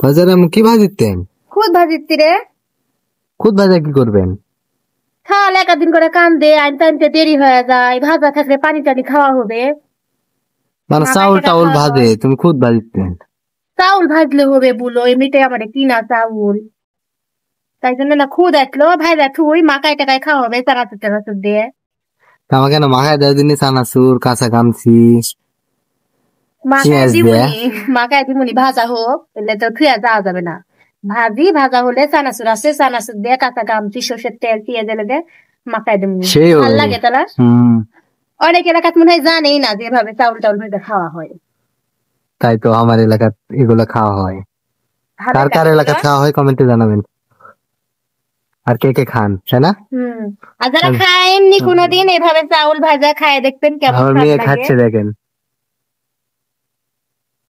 বাজারে আমি কি ভাজিতেন? খুদ ভাজিতি রে। খুদ ভাজা কি করবেন? তাহলে একদিন করে কান্দে আনতে আনতে দেরি হয়ে যায়, ভাজা থাকলে পানি টানি খাওয়া হবে। মানে মাকাই চাউল টাকা টাউল খাওয়া ভাজে হয়। তুমি খুদ ভাজিতেন? চাউল ভাজলে হবে বলো, এমনিতে আমার কিনা চাউল। তাই জন্য না খুদ আসলো ভাইরা থুই মাকাই টাকায় খাওয়া হবে চানাচুর টানাচুর দিয়ে। আমাকে না মাখায় দেওয়ার জন্য চানাচুর, কাঁচা কামচি, মাকাই পেঁয়াজ দেয়া। দিমুনি, মাকাই দিমুনি ভাজা হোক, এলে তো থুয়া যাওয়া যাবে না। ভাজা হলে চানাচুর আছে, চানাচুর দিয়ে কাঁচা গামছি সর্ষের তেল পেঁয়াজ এলে দিয়ে মাকাই দিমুনি। সেই ভাল হবে। লাগে তালা। হম। অনেক এলাকাত মনে হয় জানেই না যেভাবে চাউল টাউল ভেজে খাওয়া হয়। তাই তো আমার এলাকাত এগুলো খাওয়া হয়। ভালো কার কার লাগে এলাকাত বলো। খাওয়া হয় কমেন্টে জানাবেন। আর কে কে খান, তাই না? আর যারা খায় এমনি কোনোদিন এভাবে চাউল ভাজা খায় দেখবেন কেমন আমার স্বাদ মেয়ে লাগে। খাচ্ছে দেখেন।